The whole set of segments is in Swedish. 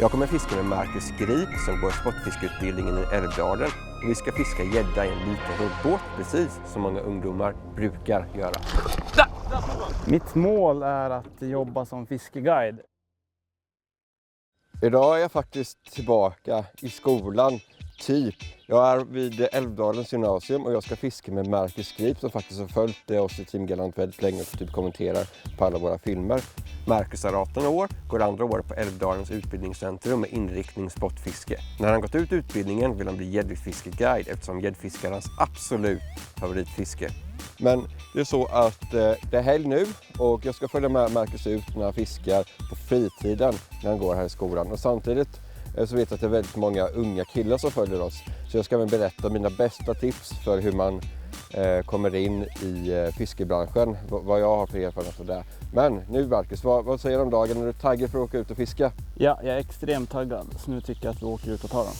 Jag kommer fiska med Marcus Grip som går sportfiskeutbildningen i Älvdalen. Och vi ska fiska gädda i en liten roddbåt, precis som många ungdomar brukar göra. Mitt mål är att jobba som fiskeguide. Idag är jag faktiskt tillbaka i skolan, typ. Jag är vid Älvdalens gymnasium och jag ska fiska med Marcus Grip som faktiskt har följt oss i Team Galant väldigt länge och typ kommenterar på alla våra filmer. Marcus är 18 år, går andra året på Älvdalens utbildningscentrum med inriktning sportfiske. När han gått ut utbildningen vill han bli gäddfiskeguide eftersom gäddfiske är hans absolut favoritfiske. Men det är så att det är helg nu och jag ska följa med Marcus ut när han fiskar på fritiden när han går här i skolan. Och samtidigt så vet jag att det är väldigt många unga killar som följer oss. Så jag ska även berätta mina bästa tips för hur man kommer in i fiskebranschen. Vad jag har för erfarenhet av det. Men nu Marcus, vad säger du om dagen? Är du taggad för att åka ut och fiska? Ja, jag är extremt taggad. Så nu tycker jag att vi åker ut och tar dem.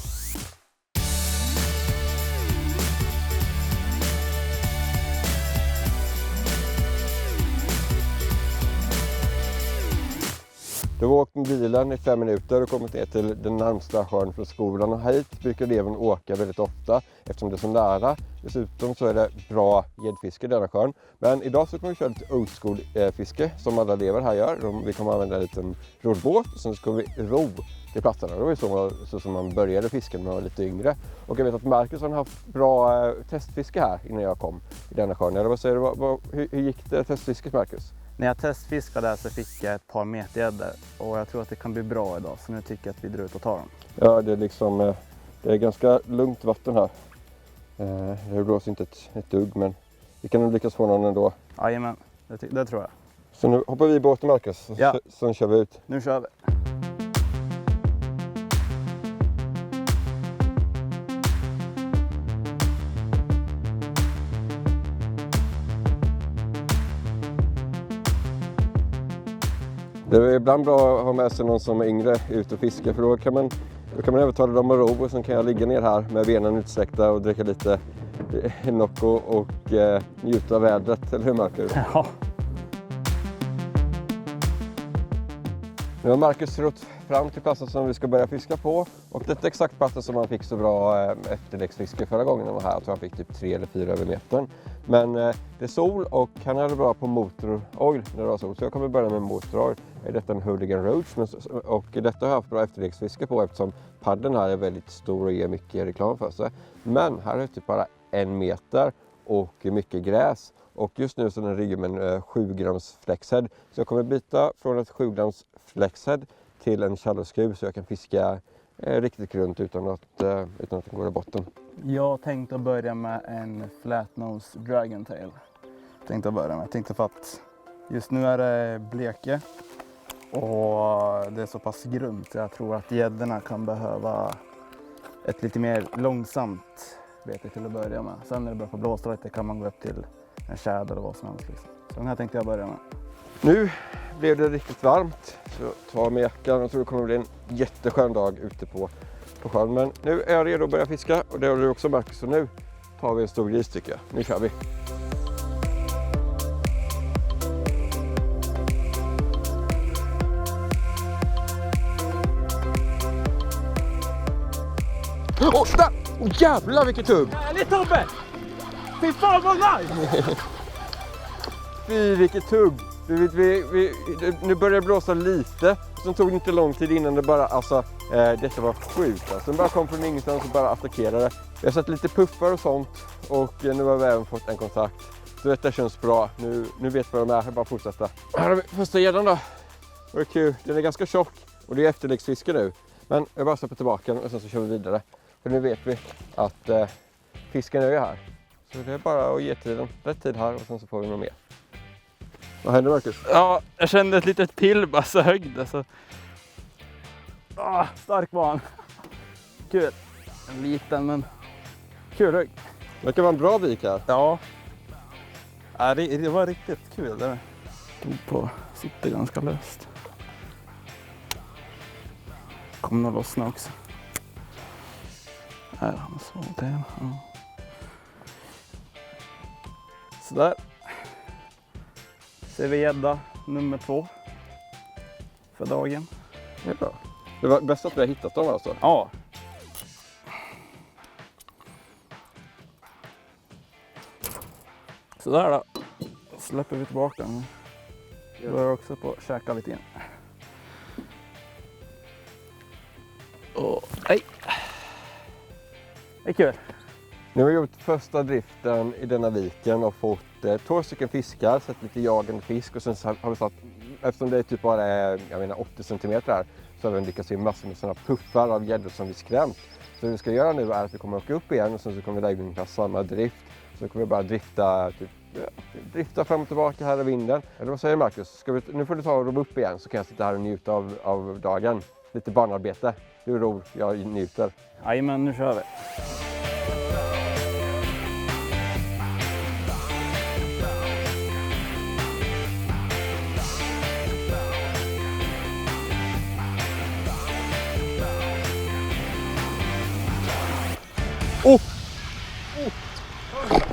Du har åkt med bilen i 5 minuter och kommit ner till den närmsta sjön från skolan. Och hit brukar eleven åka väldigt ofta eftersom det är så nära. Dessutom så är det bra gäddfiske i denna sjön. Men idag så kommer vi köra lite old school fiske som alla elever här gör. Vi kommer använda en liten roddbåt och sen så kommer vi ro till platserna. Det var så som man började fiska när man var lite yngre. Och jag vet att Marcus har haft bra testfiske här innan jag kom i denna sjön. Eller vad säger du? Hur gick det testfisket, Marcus? När jag testfiskade så fick jag ett par metgäddor och jag tror att det kan bli bra idag, så nu tycker jag att vi drar ut och tar dem. Ja, det är liksom, det är ganska lugnt vatten här. Det blåser inte ett dugg, men vi kan nog lyckas få någon ändå. Jajamän, det tror jag. Så nu hoppar vi i båten, Marcus, Ja. sen kör vi ut. Nu kör vi. Det är ibland bra att ha med sig någon som är yngre ut och fiska, för då kan man övertala dem att ro och sen kan jag ligga ner här med benen utsträckta och dricka lite Nocco och njuta av vädret, eller hur Marcus? Ja. Nu har Marcus rott fram till platsen som vi ska börja fiska på och detta är exakt platsen som han fick så bra efterläggsfiske förra gången han var här. Jag tror han fick typ 3 eller 4 över metern. Men det är sol och han hade bra på motoroil när det var sol, så jag kommer börja med motoroil. Detta är en Hooligan Roach och detta har jag haft bra efterläggsfiske på eftersom padden här är väldigt stor och ger mycket reklam för sig. Men här är typ bara 1 meter och mycket gräs. Och just nu så den riggar med en 7 grams flexhead. Så jag kommer byta från ett 7 grams flexhead till en shallow skruv så jag kan fiska riktigt grunt utan att den går i botten. Jag tänkte börja med en flatnose dragontail. Jag tänkte för att just nu är det bleke och det är så pass grunt. Jag tror att gäddorna kan behöva ett lite mer långsamt bete till att börja med. Sen när det börjar få blåsa lite kan man gå upp till en tjäder eller vad som helst. Liksom. Så den här tänkte jag börja med. Nu blev det riktigt varmt, så ta med jackan. Jag tror det kommer bli en jätteskön dag ute på sjön. Men nu är jag redo att börja fiska och det har du också Marcus. Så nu tar vi en stor gris tycker jag. Nu kör vi! Jävlar vilket tugg! Härligt Tobbe! Fy fan vad nice! Fy vilket tugg! Nu börjar det blåsa lite. Sen tog det inte lång tid innan det bara, detta var sjukt. Alltså, den bara kom från ingenstans och bara attackerade. Jag har sett lite puffar och sånt och nu har vi även fått en kontakt. Så detta känns bra. Nu vet vi vad de är, bara fortsätta. Här har vi första gäddan då. Det var kul, den är ganska tjock och det är efterläggsfiske nu. Men jag bara släpper tillbaka den och sen så kör vi vidare. För nu vet vi att fisken är här. Så det är bara att ge tiden, rätt tid här och sen så får vi något mer. Vad händer Marcus? Ja, jag kände ett litet pill så högd. Alltså. Stark var han. Kul. En liten men kul högd. Det kan vara en bra vik här. Ja. Det var riktigt kul. Det stod på, sitter ganska löst. Kommer nog lossna också. Här han så där. Ja. Sådär. Ser vi gädda nummer 2 för dagen. Det är bra. Det var bäst att vi har hittat dem alltså. Ja. Sådär då. Släpper vi tillbaka den. Då är jag också på att käka lite igen. Nej. Det är kul. Nu har vi gjort första driften i denna viken och fått 2 stycken fiskar, sett lite jagande fisk och sen har vi satt, eftersom det är typ bara är 80 cm här, så har vi lyckats se massor med sådana puffar av gäddor som vi skrämt. Så det vi ska göra nu är att vi kommer åka upp igen och sen så kommer vi lägga ungefär samma drift. Så kommer vi bara drifta fram och tillbaka här i vinden. Eller vad säger Marcus? Nu får du ta och roba upp igen så kan jag sitta här och njuta av dagen. Lite barnarbete. Du ror, jag njuter. Jajamän, nu kör vi.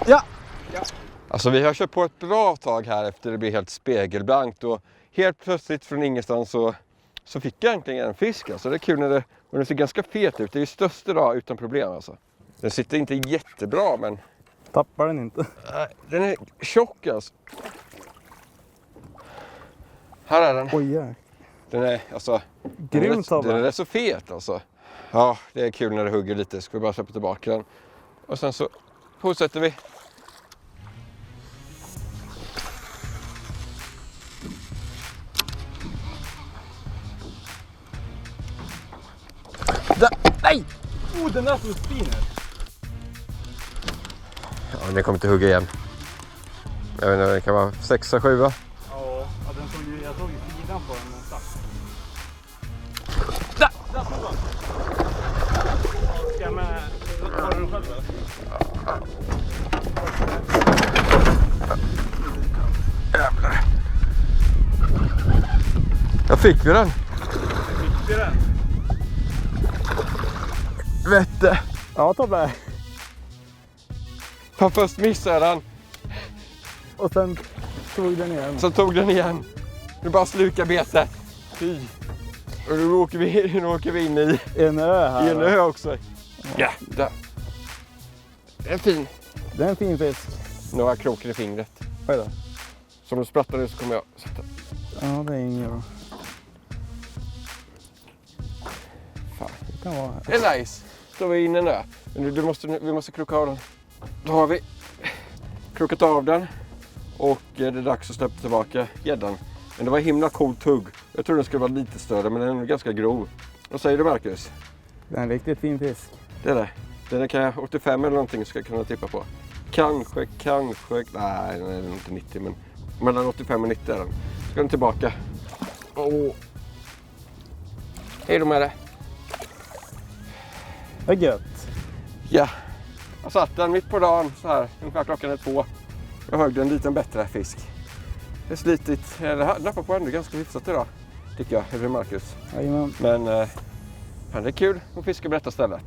Ja! Alltså vi har kört på ett bra tag här efter det blev helt spegelblankt och helt plötsligt från ingenstans så fick jag egentligen en fisk. Alltså det är kul när den ser ganska fet ut. Det är ju största dag utan problem alltså. Den sitter inte jättebra men... Tappar den inte? Nej, den är tjock alltså. Här är den. Oj, ja. Den är alltså... Grymt av den är så fet alltså. Ja, det är kul när det hugger lite. Ska vi bara släppa tillbaka den. Och sen så fortsätter vi. Nej! Den där som spinner. Ja, den kommer inte hugga igen. Jag vet inte, det kan vara 6-7. Ja, den såg ju, jag såg ju sidan på den någonstans. Där tog den. Ska jag med... Har du den själv eller? Jävlar. Jag fick vi den. Fick vi den? Vette. Ja, Tobbe. Fan, först missade den. Och sen tog den igen. Så tog den igen. Nu bara sluka betet. Fy. Och nu åker vi in i En ö här. en ö också. Ja, där. Det är en fin. Det är en fin fisk. Några krokar i fingret. Oj då. Så om du sprattar nu så kommer jag sätta. Ja, det är inget bra. Fan. Det kan vara... Det är nice. Då är vi inne nu. Men vi måste kroka av den. Då har vi krokat av den. Och det är dags att släppa tillbaka gäddan. Men det var himla coolt hugg. Jag tror den skulle vara lite större men den är ganska grov. Vad säger du Marcus? Det är en riktigt fin fisk. Det är det. Den kan jag 85 eller någonting ska jag kunna tippa på. Kanske. Nej, den är inte 90 men mellan 85 och 90 är den. Ska den tillbaka. Hej då med det. Det är gött. Ja. Jag satt den mitt på dagen så här. Ungefär klockan är 2. Jag högg en liten bättre fisk. Det är slitigt. Det här nappar på ändå ganska hyfsat idag. Tycker jag. Över Marcus. Jajamän. Men det är kul att fiska på detta stället.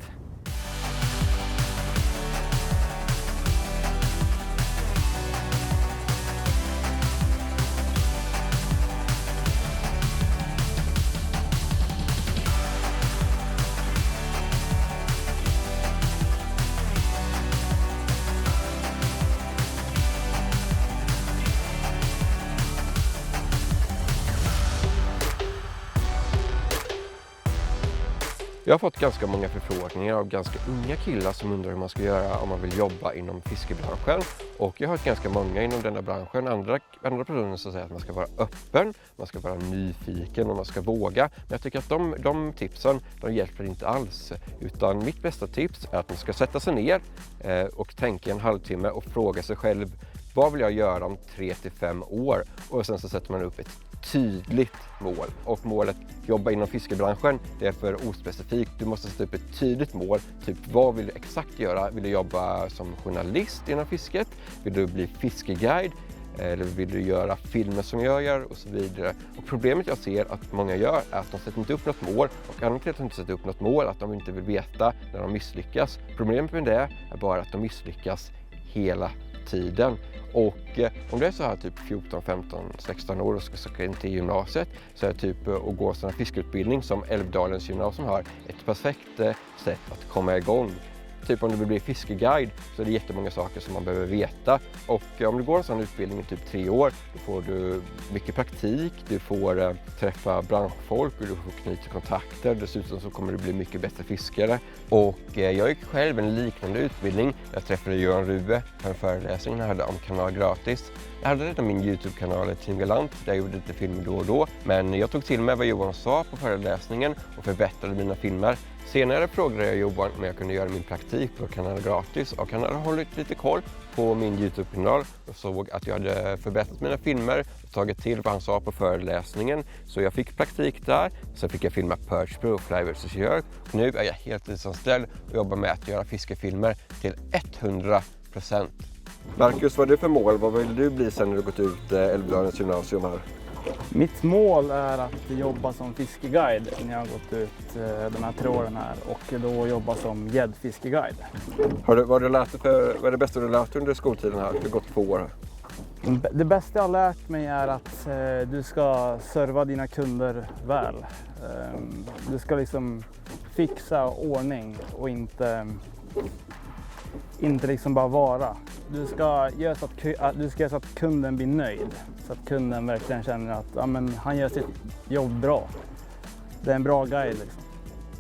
Jag har fått ganska många förfrågningar av ganska unga killar som undrar hur man ska göra om man vill jobba inom fiskebranschen. Och jag har hört ganska många inom denna branschen. Andra personer som säger att man ska vara öppen, man ska vara nyfiken och man ska våga. Men jag tycker att de tipsen, de hjälper inte alls. Utan mitt bästa tips är att man ska sätta sig ner och tänka en halvtimme och fråga sig själv: vad vill jag göra om 3-5 år? Och sen så sätter man upp ett tydligt mål. Och målet jobba inom fiskebranschen, det är för ospecifikt. Du måste sätta upp ett tydligt mål. Typ, vad vill du exakt göra? Vill du jobba som journalist inom fisket? Vill du bli fiskeguide? Eller vill du göra filmer som jag gör? Och så vidare. Och problemet jag ser att många gör är att de sätter inte upp något mål. Och anledningen till att de inte sätter upp något mål är att de inte vill veta när de misslyckas. Problemet med det är bara att de misslyckas hela tiden. Och om det är så här typ 14, 15, 16 år och ska söka in till gymnasiet så är det typ att gå sån här fiskeutbildning som Älvdalens gymnasium har ett perfekt sätt att komma igång. Typ om du vill bli fiskeguide så är det jättemånga saker som man behöver veta. Och om du går en sån utbildning i typ 3 år, då får du mycket praktik, du får träffa branschfolk och du får knyta kontakter. Dessutom så kommer du bli mycket bättre fiskare. Och jag gick själv en liknande utbildning. Jag träffade Johan Rube på en föreläsning jag hade om kanal gratis. Jag hade redan min YouTube-kanal Team Galant där jag gjorde lite filmer då och då. Men jag tog till mig vad Johan sa på föreläsningen och förbättrade mina filmer. Senare frågade jag Johan om jag kunde göra min praktik på kanal gratis och han hade hållit lite koll på min YouTube-kanal och såg att jag hade förbättrat mina filmer och tagit till vad han sa på föreläsningen. Så jag fick praktik där, sen fick jag filma Perch Pro och Fly vs. Jerk. Nu är jag heltidsanställd och jobbar med att göra fiskefilmer till 100%. Marcus, vad är det för mål? Vad vill du bli sen när du gått ut Älvdalens gymnasium här? Mitt mål är att jobba som fiskeguide när jag har gått ut de här 3 åren här och då jobba som gäddfiskeguide. Vad är det bästa du har lärt under skoltiden här? Du har gått 2 år. Det bästa jag har lärt mig är att du ska serva dina kunder väl. Du ska liksom fixa ordning och inte liksom bara vara. Du ska göra så att kunden blir nöjd. Så att kunden verkligen känner att han gör sitt jobb bra. Det är en bra guide liksom.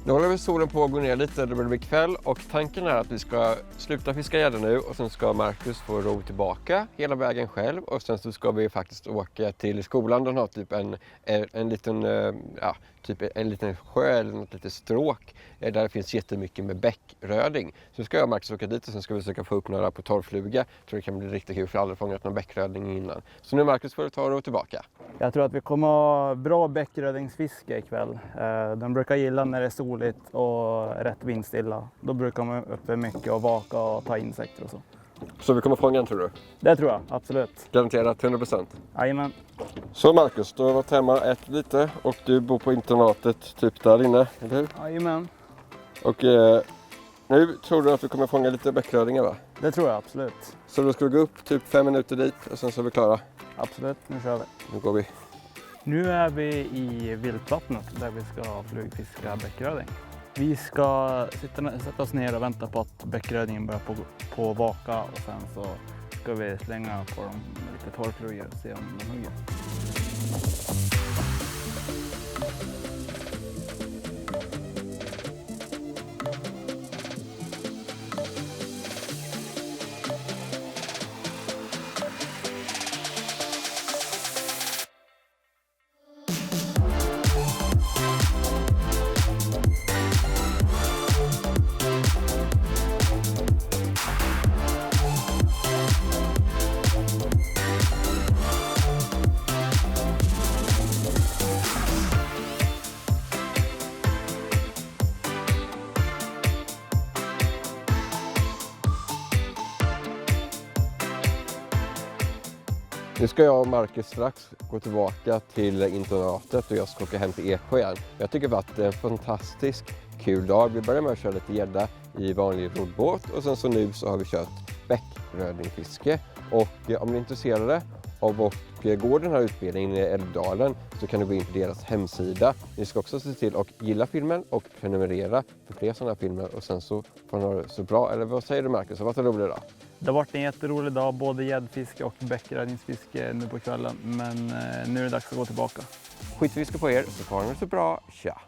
Nu håller vi solen på att gå ner lite, det blir kväll och tanken är att vi ska sluta fiska gädda nu och sen ska Marcus få ro tillbaka hela vägen själv och sen så ska vi faktiskt åka till skolan. Den har typ en liten sjö eller något litet stråk där det finns jättemycket med bäckröding. Så ska jag och Marcus åka dit och sen ska vi försöka få upp några på torrfluga. Jag tror det kan bli riktigt kul för jag har aldrig fångat någon bäckröding innan. Så nu Marcus får du ta ro tillbaka. Jag tror att vi kommer ha bra bäckrödingsfiske ikväll. De brukar gilla när det är soligt och rätt vindstilla. Då brukar man uppe mycket och vaka och ta insekter och så. Så vi kommer fånga en tror du? Det tror jag, absolut. Garanterat 100%? Jajamän. Så Marcus, du har varit hemma och ätit lite och du bor på internatet typ där inne, eller hur? Jajamän. Och nu tror du att vi kommer fånga lite bäckrödingar va? Det tror jag absolut. Så då ska vi gå upp typ 5 minuter dit och sen så är vi klara? Absolut, nu kör vi. Nu går vi. Nu är vi i viltvattnet där vi ska flugfiska bäckröding. Vi ska sätta oss ner och vänta på att bäckrödingen börjar på vaka och sen så ska vi slänga på dem med lite torrflugor och se om de hugger. Nu ska jag och Marcus strax gå tillbaka till internatet och jag ska åka hem till Eksjö igen. Jag tycker att det är en fantastisk kul dag. Vi börjar med att köra lite gädda i vanlig roddbåt och sen så nu så har vi kört bäckrödingfiske. Och om ni är intresserade av att gå den här utbildningen i Älvdalen så kan du gå in på deras hemsida. Ni ska också se till att gilla filmen och prenumerera för fler sådana här filmer och sen så får ni ha det så bra. Eller vad säger du Marcus? Vad var det roligt då? Det har varit en jätterolig dag, både gäddfiske och bäckrödningsfiske nu på kvällen. Men nu är det dags att gå tillbaka. Skitfiske på er så får ni det så bra. Tja!